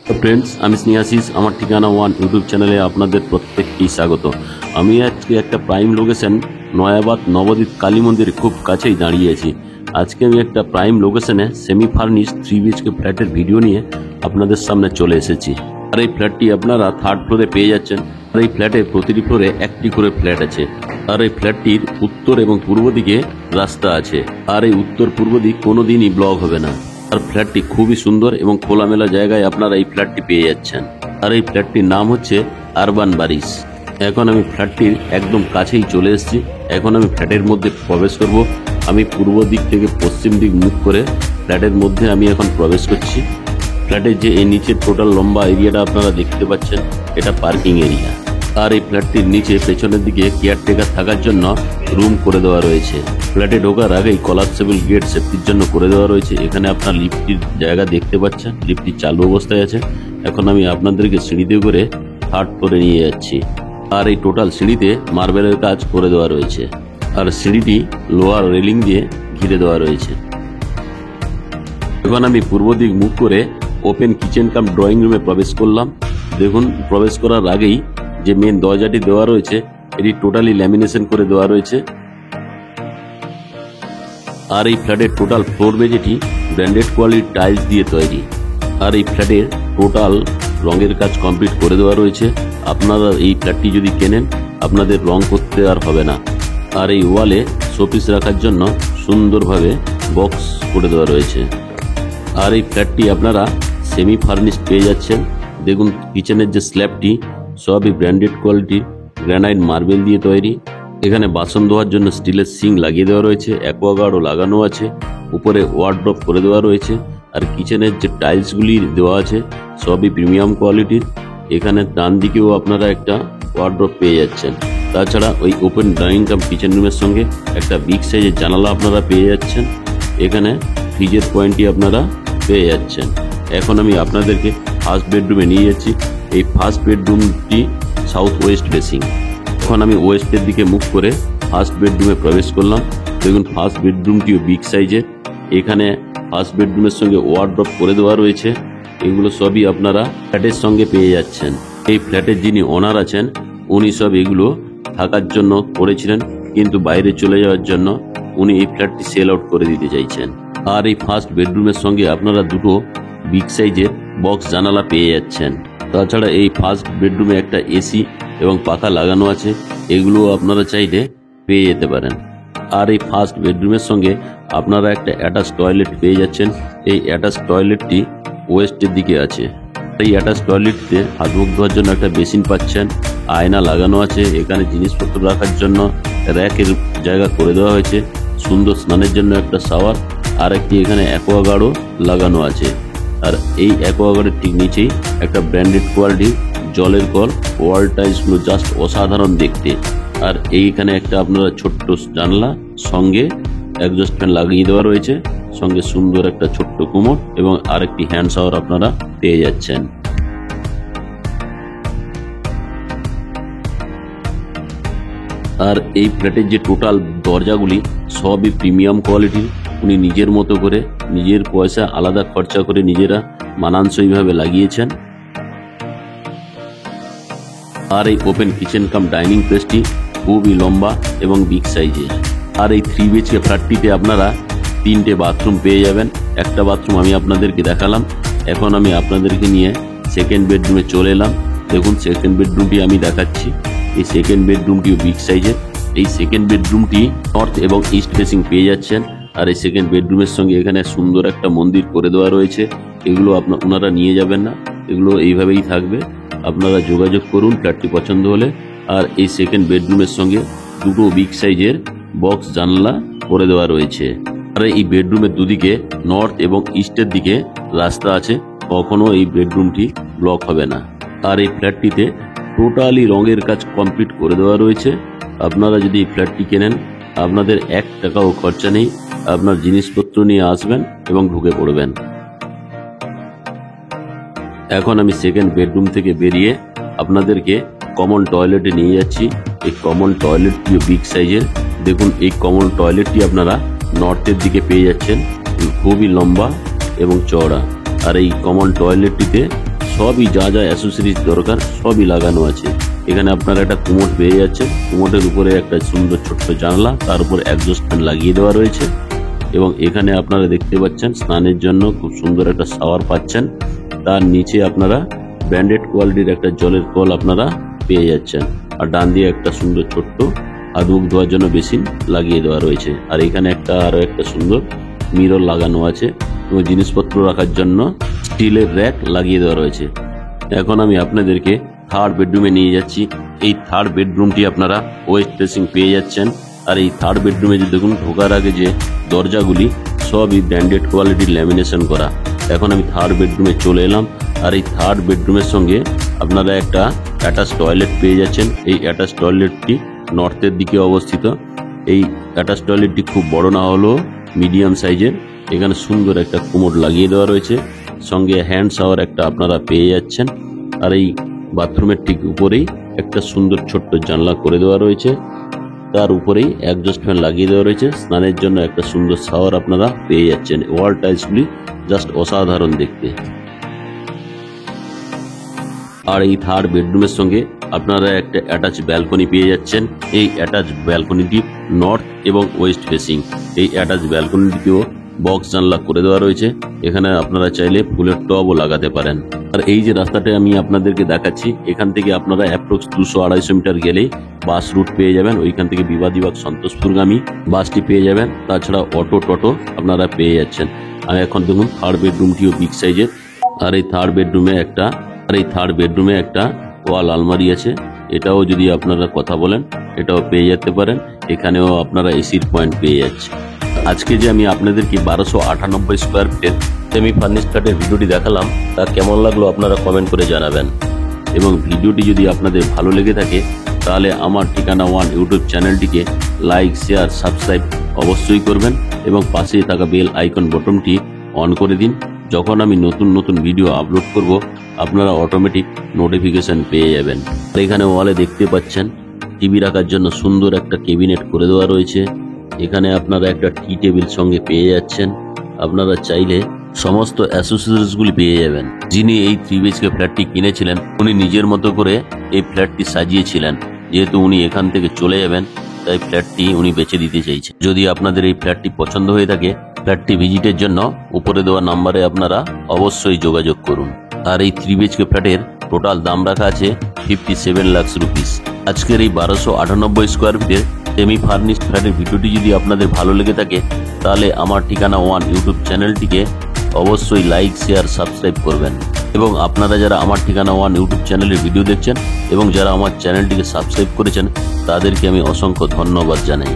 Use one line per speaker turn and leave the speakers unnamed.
তো ফ্রেন্ডস, আমি স্নেহাশিস। আমার ঠিকানা ওয়ান ইউটিউব চ্যানেলে আপনাদের প্রত্যেককেই স্বাগত। আমি আজকে একটা প্রাইম লোকেশন নয়াবাদ নবদ্বীপ কালী মন্দিরের খুব কাছেই দাঁড়িয়ে আছি। আজকে আমি একটা প্রাইম লোকেশনে সেমি ফার্নিশ 3 BHK ফ্ল্যাটের ভিডিও নিয়ে আপনাদের সামনে চলে এসেছি। আর এই ফ্ল্যাটটি আপনারা 3rd ফ্লোরে পেয়ে যাচ্ছেন। আর এই ফ্ল্যাটে প্রতিটি ফ্লোরে একটি করে ফ্ল্যাট আছে। আর এই ফ্ল্যাটটির উত্তর এবং পূর্ব দিকে রাস্তা আছে। আর এই উত্তর পূর্ব দিক কোনোদিনই ব্লক হবে না। আর ফ্ল্যাটটি খুবই সুন্দর এবং খোলামেলা জায়গায় আপনারা এই ফ্ল্যাটটি পেয়ে যাচ্ছেন। আর এই ফ্ল্যাটটির নাম হচ্ছে আরবান বারিশ। এখন আমি ফ্ল্যাটটির একদম কাছেই চলে এসেছি। এখন আমি ফ্ল্যাটের মধ্যে প্রবেশ করব। আমি পূর্ব দিক থেকে পশ্চিম দিক মুখ করে ফ্ল্যাটের মধ্যে আমি এখন প্রবেশ করছি। ফ্ল্যাটের যে এই নিচের টোটাল লম্বা এরিয়াটা আপনারা দেখতে পাচ্ছেন, এটা পার্কিং এরিয়া। আর এই ফ্ল্যাটটির নিচে পেছনের দিকে কেয়ারটেকার থাকার জন্য রুম করে দেওয়া রয়েছে। ফ্ল্যাটে ঢোকার আগেই কলাপসেবল গেট সেফটির জন্য করে দেওয়া রয়েছে। এখানে আপনার লিফটটির জায়গা দেখতে পাচ্ছেন, লিফটটি চালু অবস্থায় আছে। এখন আমি আপনাদেরকে সিঁড়িতে করে 3rd ফ্লোরে নিয়ে যাচ্ছি। আর এই টোটাল সিঁড়িতে মার্বেলের কাজ করে দেওয়া রয়েছে। আর সিঁড়িটি লোয়ার রেলিং দিয়ে ঘিরে দেওয়া রয়েছে। এখন আমি পূর্ব দিক মুখ করে ওপেন কিচেন কাম ড্রয়িং রুমে প্রবেশ করলাম। দেখুন, প্রবেশ করার আগেই যে মেন দরজাটি দেওয়া রয়েছে, এটি টোটালি ল্যামিনেশন করে দেওয়া রয়েছে। আর এই ফ্ল্যাটের টোটাল ফ্লোর বেজটি ব্র্যান্ডেড কোয়ালিটির টাইলস দিয়ে তৈরি। আর এই ফ্ল্যাটের টোটাল রঙের কাজ কমপ্লিট করে দেওয়া রয়েছে। আপনারা এই ফ্ল্যাটটি যদি কেনেন, আপনাদের রং করতে আর হবে না। আর এই ওয়ালে শোপিস রাখার জন্য সুন্দরভাবে বক্স করে দেওয়া রয়েছে। আর এই ফ্ল্যাটটি আপনারা সেমি ফার্নিশ পেয়ে যাচ্ছেন। দেখুন, কিচেনের যে স্ল্যাবটি সবই ব্র্যান্ডেড কোয়ালিটির গ্রানাইট মার্বেল দিয়ে তৈরি। এখানে বাসন ধোয়ার জন্য স্টিলের সিঙ্ক লাগিয়ে দেওয়া রয়েছে, অ্যাকোয়াগার্ডও লাগানো আছে। উপরে ওয়ার্ড্রপ করে দেওয়া রয়েছে। আর কিচেনের যে টাইলসগুলি দেওয়া আছে সবই প্রিমিয়াম কোয়ালিটির। এখানে ডান দিকেও আপনারা একটা ওয়ার্ড্রপ পেয়ে যাচ্ছেন। তাছাড়া ওই ওপেন ডাইনিং কাম কিচেন রুমের সঙ্গে একটা বিগ সাইজের জানালা আপনারা পেয়ে যাচ্ছেন। এখানে ফ্রিজের পয়েন্টটি আপনারা পেয়ে যাচ্ছেন। এখন আমি আপনাদেরকে ফার্স্ট বেডরুমে নিয়ে যাচ্ছি। এই ফার্স্ট বেডরুমটি সাউথ ওয়েস্ট ফেসিং। এখন আমি ওয়েস্টের দিকে মুখ করে ফার্স্ট বেডরুমে প্রবেশ করলাম। দেখুন, ফার্স্ট বেডরুমটিও বিগ সাইজের। এখানে ফার্স্ট বেডরুমের সঙ্গে ওয়ার্ড্রপ করে দেওয়া রয়েছে। এগুলো সবই আপনারা ফ্ল্যাটের সঙ্গে পেয়ে যাচ্ছেন। এই ফ্ল্যাটের যিনি ওনার আছেন, উনি সব এগুলো থাকার জন্য করেছিলেন, কিন্তু বাইরে চলে যাওয়ার জন্য উনি এই ফ্ল্যাটটি সেল আউট করে দিতে চাইছেন। আর এই ফার্স্ট বেডরুমের সঙ্গে আপনারা দুটো বিগ সাইজের বক্স জানালা পেয়ে যাচ্ছেন। তাছাড়া এই ফার্স্ট বেডরুমে একটা এসি এবং পাখা লাগানো আছে। এগুলো আপনারা চাইলে পেয়ে যেতে পারেন। আর এই ফার্স্ট বেডরুমের সঙ্গে আপনারা একটা অ্যাটাচ টয়লেট পেয়ে যাচ্ছেন। এই অ্যাটাচ টয়লেটটি ওয়েস্টের দিকে আছে। এই অ্যাটাচ টয়লেটটিতে হাত মুখ ধোয়ার জন্য একটা বেসিন পাচ্ছেন, আয়না লাগানো আছে। এখানে জিনিসপত্র রাখার জন্য র্যাকের জায়গা করে দেওয়া হয়েছে। সুন্দর স্নানের জন্য একটা শাওয়ার আর একটি এখানে অ্যাকোয়াগার্ডও লাগানো আছে। আর এই অ্যাকোয়াগার্ডের ঠিক নিচেই একটা ব্র্যান্ডেড কোয়ালিটির জলের কল। ওয়াল টাইলসগুলো জাস্ট অসাধারণ দেখতে। আর এইখানে একটা আপনারা ছোট্ট জানলা, সঙ্গে এক্সস্ট ফ্যান লাগিয়ে দেওয়া রয়েছে, সঙ্গে সুন্দর একটা ছোট্ট কুমোড এবং আরেকটি হ্যান্ড শাওয়ার আপনারা পেয়ে যাচ্ছেন। আর এই ফ্ল্যাটের যে টোটাল দরজাগুলি সবই প্রিমিয়াম কোয়ালিটির। উনি নিজের মতো করে নিজের পয়সা আলাদা খরচা করে নিজেরা মানানসইভাবে লাগিয়েছেন। আর এই ওপেন কিচেন কাম ডাইনিং প্লেসটি খুবই লম্বা এবং বিগ সাইজের। আর এই 3 BHK ফ্ল্যাটটিতে আপনারা 3টে বাথরুম পেয়ে যাবেন। একটা বাথরুম আমি আপনাদেরকে দেখালাম। এখন আমি আপনাদেরকে নিয়ে সেকেন্ড বেডরুমে চলে এলাম। দেখুন, সেকেন্ড বেডরুমটি আমি দেখাচ্ছি। এই সেকেন্ড বেডরুমটিও বিগ সাইজের। এই সেকেন্ড বেডরুমটি নর্থ এবং ইস্ট ফেসিং পেয়ে যাচ্ছেন। আর এই সেকেন্ড বেডরুমের সঙ্গে এখানে সুন্দর একটা মন্দির করে দেওয়া রয়েছে। এগুলো ওনারা নিয়ে যাবেন না, এগুলো এইভাবেই থাকবে। আপনারা যোগাযোগ করুন ফ্ল্যাটটি পছন্দ হলে। আর এই সেকেন্ড বেডরুমের সঙ্গে দুটো বিগ সাইজের বক্স জানলা করে দেওয়া রয়েছে। আর এই বেডরুমের দুদিকে নর্থ এবং ইস্টের দিকে রাস্তা আছে, কখনো এই বেডরুমটি ব্লক হবে না। আর এই ফ্ল্যাটটিতে টোটালি রঙের কাজ কমপ্লিট করে দেওয়া রয়েছে। আপনারা যদি এই ফ্ল্যাটটি কেনেন, আপনাদের 1 টাকাও খরচা নেই। আপনার জিনিসপত্র নিয়ে আসবেন এবং ঢুকে পড়বেন। এখন আমি সেকেন্ড বেডরুম থেকে বেরিয়ে আপনাদেরকে কমন টয়লেটে নিয়ে যাচ্ছি। এই কমন টয়লেটটিও বিগ সাইজের। দেখুন, এই কমন টয়লেটটি আপনারা নর্থের দিকে পেয়ে যাচ্ছেন। খুবই লম্বা এবং চওড়া। আর এই কমন টয়লেটটিতে সবই যা যা অ্যাসেসরিজ দরকার সবই লাগানো আছে। এখানে আপনারা একটা কুমোড পেয়ে যাচ্ছেন। কুমোডের উপরে একটা সুন্দর ছোট্ট জানলা, তার উপর এক্সস্ট ফ্যান লাগিয়ে দেওয়া রয়েছে। এবং এখানে আপনারা দেখতে পাচ্ছেন স্নানের জন্য খুব সুন্দর একটা শাওয়ার পাচ্ছেন। তার নিচে আপনারা ব্র্যান্ডেড কোয়ালিটির একটা জলের কল আপনারা পেয়ে যাচ্ছেন। আর ডান দিয়ে একটা সুন্দর ছোট্ট হাত মুখ ধোয়ার জন্য বেসিন লাগিয়ে দেওয়া রয়েছে। আর এখানে আরো একটা সুন্দর মিরর লাগানো আছে এবং জিনিসপত্র রাখার জন্য স্টিলের র্যাক লাগিয়ে দেওয়া রয়েছে। এখন আমি আপনাদেরকে থার্ড বেডরুমে নিয়ে যাচ্ছি। এই থার্ড বেডরুমটি আপনারা ওয়েস্ট ফেসিং পেয়ে যাচ্ছেন। আর এই থার্ড বেডরুমে যে দেখুন ঢোকার আগে যে দরজাগুলি সবই ব্র্যান্ডেড কোয়ালিটির ল্যামিনেশন করা। এখন আমি থার্ড বেডরুমে চলে এলাম। আর এই থার্ড বেডরুমের সঙ্গে আপনারা একটা অ্যাটাচ টয়লেট পেয়ে যাচ্ছেন। এই অ্যাটাচ টয়লেটটি নর্থের দিকে অবস্থিত। এই অ্যাটাচ টয়লেটটি খুব বড় না হলেও মিডিয়াম সাইজের। এখানে সুন্দর একটা কুমোড লাগিয়ে দেওয়া রয়েছে, সঙ্গে হ্যান্ড শাওয়ার একটা আপনারা পেয়ে যাচ্ছেন। আর এই বাথরুমের ঠিক উপরেই একটা সুন্দর ছোট্ট জানলা করে দেওয়া রয়েছে, তার উপরেই এক্সস্ট ফ্যান লাগিয়ে দেওয়া রয়েছে। স্নানের জন্য একটা সুন্দর শাওয়ার আপনারা পেয়ে যাচ্ছেন। ওয়াল টাইলসগুলি জাস্ট অসাধারণ দেখতে। আর এই থার্ড বেডরুমের সঙ্গে আপনারা একটা অ্যাটাচ ব্যালকনি পেয়ে যাচ্ছেন। এই অ্যাটাচ ব্যালকনিটি নর্থ এবং ওয়েস্ট ফেসিং। এই অ্যাটাচ ব্যালকনিটিতেও বক্স জানলা করে দেওয়া রয়েছে। এখানে আপনারা চাইলে ফুলের টবও লাগাতে পারেন। আর এই যে রাস্তাটা আমি আপনাদেরকে দেখাচ্ছি, এখান থেকে আপনারা অ্যাপ্রক্স 200-250 মিটার গেলেই বাস রুট পেয়ে যাবেন। ওইখান থেকে বিবাদীবাগ সন্তোষপুরগামী বাসটি পেয়ে যাবেন। তাছাড়া অটো টোটো আপনারা পেয়ে যাচ্ছেন। আমি এখন দেখুন থার্ড বেডরুমটিও বিগ সাইজের। আর এই থার্ড বেডরুমে একটা ওয়াল আলমারি আছে। এটাও যদি আপনারা কথা বলেন এটাও পেয়ে যেতে পারেন। এখানেও আপনারা এসির পয়েন্ট পেয়ে যাচ্ছে। আজকে যে আমি আপনাদেরকে 1298 স্কোয়ার ফিটের সেমি ফার্নিশ ফ্ল্যাটের ভিডিওটি দেখালাম, তা কেমন লাগলো আপনারা কমেন্ট করে জানাবেন। এবং ভিডিওটি যদি আপনাদের ভালো লেগে থাকে তাহলে আমার ঠিকানা ওয়ান ইউটিউব চ্যানেলটিকে লাইক, শেয়ার, সাবস্ক্রাইব অবশ্যই করবেন এবং পাশেই থাকা বেল আইকন বটনটি অন করে দিন। যখন আমি নতুন ভিডিও আপলোড করব আপনারা অটোমেটিক নোটিফিকেশন পেয়ে যাবেন। আর এখানে ওয়ালে দেখতে পাচ্ছেন টিভি রাখার জন্য সুন্দর একটা ক্যাবিনেট করে দেওয়া রয়েছে। এখানে আপনারা একটা টি টেবিল সঙ্গে পেয়ে যাচ্ছেন। আপনারা চাইলে সমস্ত অ্যাসেসরিজগুলি পেয়ে যাবেন। যিনি এই 3 BHK ফ্ল্যাটটি কিনেছিলেন উনি নিজের মতো করে এই ফ্ল্যাটটি সাজিয়েছিলেন। যেহেতু উনি এখান থেকে চলে যাবেন তাই ফ্ল্যাটটি উনি বেচে দিতে চাইছেন। যদি আপনাদের এই ফ্ল্যাটটি পছন্দ হয়ে থাকে ফ্ল্যাটটি ভিজিটের জন্য উপরে দেওয়া নাম্বারে আপনারা অবশ্যই যোগাযোগ করুন। আর এই 3 BHK ফ্ল্যাটের টোটাল দাম রাখা আছে 57 লাখ রুপিস। আজকের এই 1298 স্কোয়ার ফিটের সেমি ফার্নিশড ফ্ল্যাটের ভিডিওটি যদি আপনাদের ভালো লেগে থাকে তাহলে আমার ঠিকানা ওয়ান ইউটিউব চ্যানেলটিকে অবশ্যই লাইক, শেয়ার, সাবস্ক্রাইব করবেন। এবং আপনারা যারা আমার ঠিকানা ওয়ান ইউটিউব চ্যানেলের ভিডিও দেখছেন এবং যারা আমার চ্যানেলটিকে সাবস্ক্রাইব করেছেন তাদেরকে আমি অসংখ্য ধন্যবাদ জানাই।